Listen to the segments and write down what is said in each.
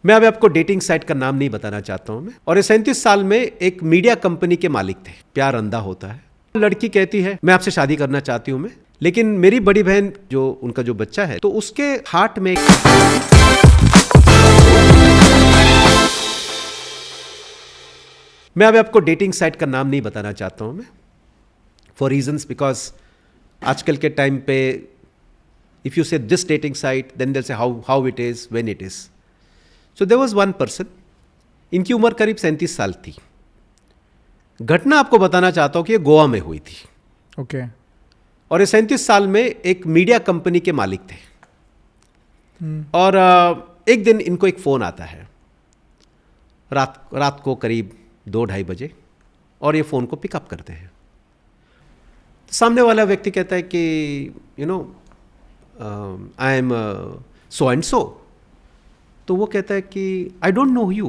मैं अब आपको डेटिंग साइट का नाम नहीं बताना चाहता हूं मैं। और ये 37 साल में एक मीडिया कंपनी के मालिक थे। प्यार अंधा होता है। लड़की कहती है मैं आपसे शादी करना चाहती हूं मैं, लेकिन मेरी बड़ी बहन जो उनका जो बच्चा है तो उसके हार्ट में मैं अब आपको डेटिंग साइट का नाम नहीं बताना चाहता हूं मैं, फॉर रीजंस बिकॉज आजकल के टाइम पे if you say this dating site then they say how it is when it is. So there was one person, इनकी उम्र करीब 37 साल थी। घटना आपको बताना चाहता हूं कि ये गोवा में हुई थी। ओके। और ये 37 साल में एक मीडिया कंपनी के मालिक थे। और एक दिन इनको एक फ़ोन आता है रात को करीब 2-2:30 बजे, और ये फ़ोन को पिकअप करते हैं। सामने वाला व्यक्ति कहता है कि you know I am so and so. तो वो कहता है कि आई डोंट नो यू।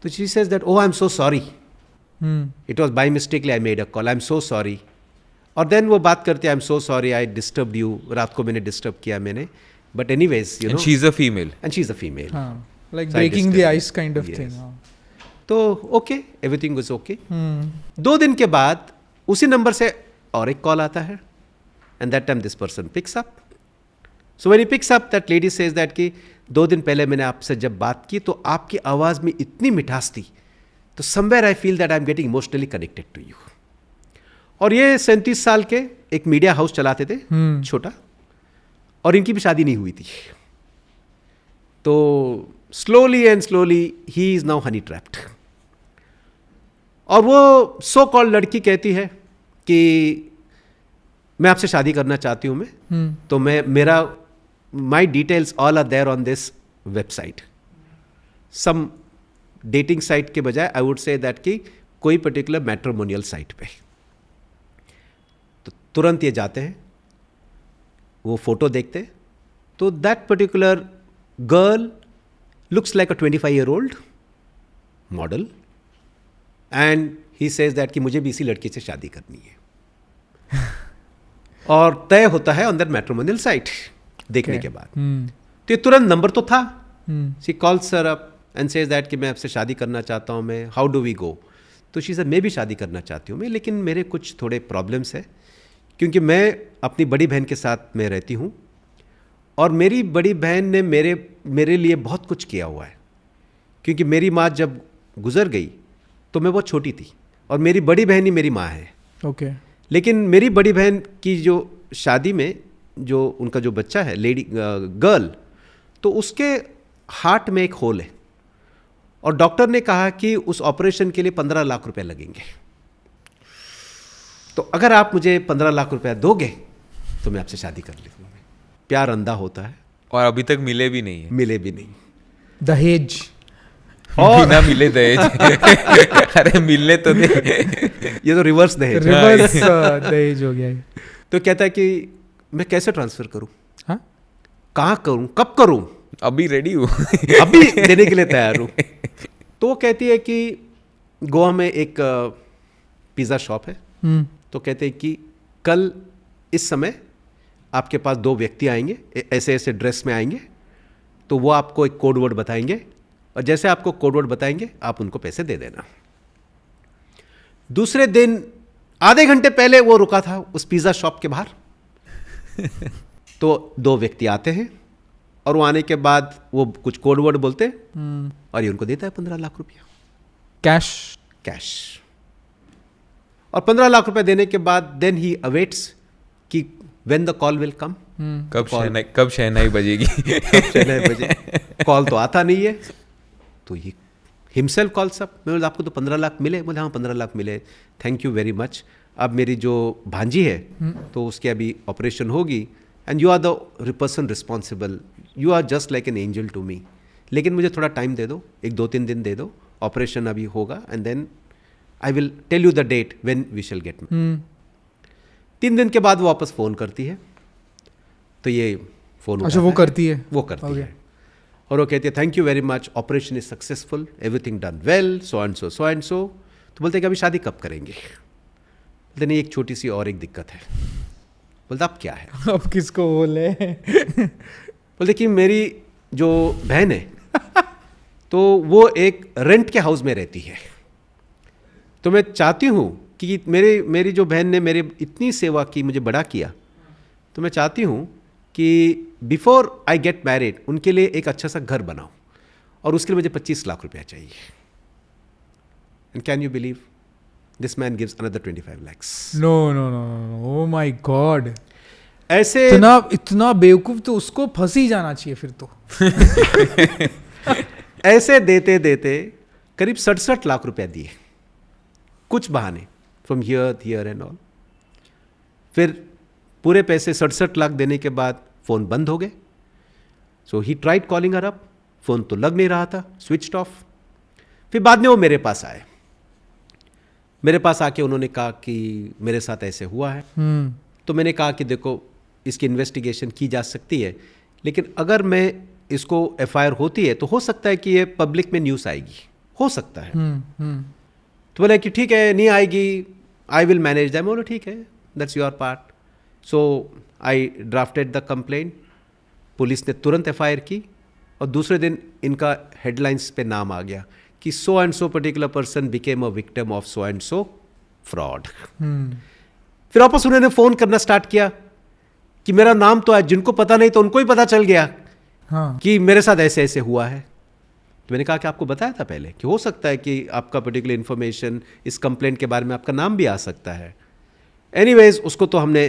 तो she says that oh I am so sorry, it was by mistakenly I made a call, I am so sorry. और then वो बात करते हैं I am so sorry I disturb you, रात को मैंने disturb किया मैंने, but anyways you know she is a female and she is a female, like breaking the ice kind of thing. तो ओके, एवरीथिंग वाज ओके। 2 दिन के बाद उसी नंबर से और एक कॉल आता है, and that time this person picks up. So when he picks up that lady says that कि 2 दिन पहले मैंने आपसे जब बात की तो आपकी आवाज़ में इतनी मिठास थी, तो somewhere I feel that I am getting emotionally connected to you. और ये 37 साल के एक मीडिया हाउस चलाते थे, छोटा, और इनकी भी शादी नहीं हुई थी। तो slowly and slowly he is now Honey trapped. और वो सो कॉल्ड लड़की कहती है कि मैं आपसे शादी करना चाहती हूं मैं, तो मेरा my details all are there on this website. Some dating site के बजाय आई वुड से दैट कि कोई पर्टिकुलर मैट्रिमोनियल साइट पे। तो तुरंत ये जाते हैं, वो फोटो देखते, तो that particular girl looks like a 25-year-old model, and he says that कि मुझे भी इसी लड़की से शादी करनी है। और तय होता है ऑन दैट मैट्रिमोनियल साइट देखने के बाद। तो ये तुरंत नंबर तो था। She calls sir up and says that कि मैं आपसे शादी करना चाहता हूँ मैं, हाउ डू वी गो। तो शी सेड मैं भी शादी करना चाहती हूँ मैं, लेकिन मेरे कुछ थोड़े प्रॉब्लम्स है, क्योंकि मैं अपनी बड़ी बहन के साथ मैं रहती हूँ, और मेरी बड़ी बहन ने मेरे लिए बहुत कुछ किया हुआ है। क्योंकि मेरी माँ जब गुजर गई तो मैं बहुत छोटी थी, और मेरी बड़ी बहन ही मेरी माँ है। ओके। लेकिन मेरी बड़ी बहन की जो शादी में जो उनका जो बच्चा है गर्ल, तो उसके हार्ट में एक होल है, और डॉक्टर ने कहा कि उस ऑपरेशन के लिए 15 लाख रुपए लगेंगे। तो अगर आप मुझे 15 लाख रुपया दोगे तो मैं आपसे शादी कर लूँगा। प्यार अंधा होता है, और अभी तक मिले भी नहीं है। मिले भी नहीं। दहेज और बिना मिले दहेज। अरे मिलने तो दे। ये तो रिवर्स दहेज दहेज हो गया है। तो कहता है कि मैं कैसे ट्रांसफर करूं, हाँ? कहाँ करूं, कब करूं, अभी रेडी हूँ। अभी देने के लिए तैयार हूं। तो वो कहती है कि गोवा में एक पिज़्ज़ा शॉप है। तो कहते हैं कि कल इस समय आपके पास 2 व्यक्ति आएंगे, ऐसे ऐसे ड्रेस में आएंगे, तो वो आपको एक कोड वर्ड बताएंगे, और जैसे आपको कोड वर्ड बताएंगे आप उनको पैसे दे देना। दूसरे दिन आधे घंटे पहले वो रुका था उस पिज़्ज़ा शॉप के बाहर। तो 2 व्यक्ति आते हैं, और वो आने के बाद वो कुछ कोड वर्ड बोलते हैं, और ये उनको देता है 15 लाख रुपया कैश। और 15 लाख रुपया देने के बाद देन ही अवेट्स कि when the call will come, कब शहनाई बजेगी। कॉल तो आता नहीं है। तो ये हिमसेल्फ कॉल्स अप, मैं बोला आपको तो 15 लाख मिले। बोले हाँ 15 लाख मिले, थैंक यू वेरी मच। अब मेरी जो भांजी है तो उसके अभी ऑपरेशन होगी, and you are the person responsible, you are just like an angel to me, लेकिन मुझे थोड़ा टाइम दे दो, 1-2-3 दिन दे दो, ऑपरेशन अभी होगा, and then I will tell you the date when we shall get. 3 दिन के बाद वो वापस फ़ोन करती है। तो ये फ़ोन, अच्छा वो करती है, है, और वो कहती है thank you very much, operation is successful, everything done well, so and so. तो बोलते कि अभी शादी कब करेंगे। बोलते नहीं, एक छोटी सी और एक दिक्कत है। बोलता अब क्या है। अब किसको बोले। बोलते कि मेरी जो बहन है तो वो एक रेंट के हाउस में रहती है। तो मैं चाहती हूँ कि मेरी जो बहन ने मेरे इतनी सेवा की, मुझे बड़ा किया, तो मैं चाहती हूँ कि बिफोर आई गेट मैरिड उनके लिए एक अच्छा सा घर बनाऊँ, और उसके लिए मुझे 25 लाख रुपया चाहिए। And can you believe this man gives another 25 lakhs। No no no no, oh my God, ऐसे इतना बेवकूफ तो उसको फंस ही जाना चाहिए फिर तो। ऐसे देते देते करीब 67 लाख रुपया दिए, कुछ बहाने, फ्रॉम हियर एंड ऑल। फिर पूरे पैसे 67 लाख देने के बाद फ़ोन बंद हो गए। So he tried calling her up, phone तो लग नहीं रहा था, स्विच्ड ऑफ। फिर बाद में वो मेरे पास आए, मेरे पास आके उन्होंने कहा कि मेरे साथ ऐसे हुआ है। तो मैंने कहा कि देखो, इसकी इन्वेस्टिगेशन की जा सकती है, लेकिन अगर मैं इसको FIR होती है तो हो सकता है कि ये पब्लिक में न्यूज़ आएगी, हो सकता है। तो बोला कि ठीक है, नहीं आएगी, आई विल मैनेज दैट। बोलो ठीक है, that's your part. So I drafted the complaint. Police ने तुरंत FIR की, और दूसरे दिन इनका हेडलाइंस पे नाम आ गया कि so and so particular person became a victim of so and so fraud. फिर वापस उन्होंने फ़ोन करना स्टार्ट किया कि मेरा नाम तो है, जिनको पता नहीं तो उनको ही पता चल गया कि मेरे साथ ऐसे ऐसे हुआ है। तो मैंने कहा कि आपको बताया था पहले कि हो सकता है कि आपका पर्टिकुलर इन्फॉर्मेशन इस कंप्लेंट के बारे में आपका नाम भी आ सकता है। एनीवेज, उसको तो हमने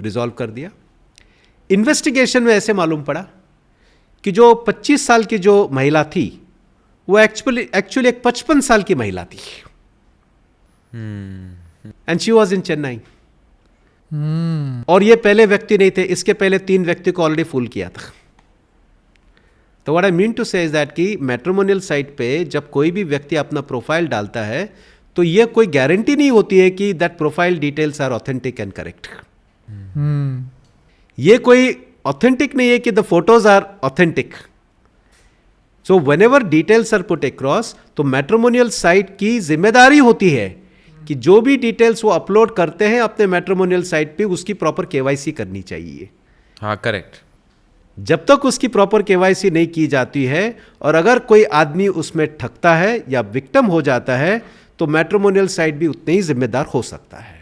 रिजॉल्व कर दिया। इन्वेस्टिगेशन में ऐसे मालूम पड़ा कि जो 25 साल की जो महिला थी वो एक्चुअली एक 55 साल की महिला थी, and she was in Chennai. और ये पहले व्यक्ति नहीं थे, इसके पहले 3 व्यक्ति को ऑलरेडी फूल किया था। तो व्हाट आई मीन टू से इज दैट कि मैट्रिमोनियल साइट पे जब कोई भी व्यक्ति अपना प्रोफाइल डालता है तो ये कोई गारंटी नहीं होती है कि that profile details are authentic and correct. ये कोई ऑथेंटिक नहीं है कि the photos are authentic. So whenever details are put across, तो मैट्रिमोनियल साइट की जिम्मेदारी होती है कि जो भी डिटेल्स वो अपलोड करते हैं अपने मैट्रिमोनियल साइट पे, उसकी प्रॉपर KYC करनी चाहिए। हाँ, करेक्ट। जब तक उसकी प्रॉपर KYC नहीं की जाती है, और अगर कोई आदमी उसमें ठगता है या विक्टिम हो जाता है, तो मैट्रिमोनियल साइट भी उतने ही जिम्मेदार हो सकता है।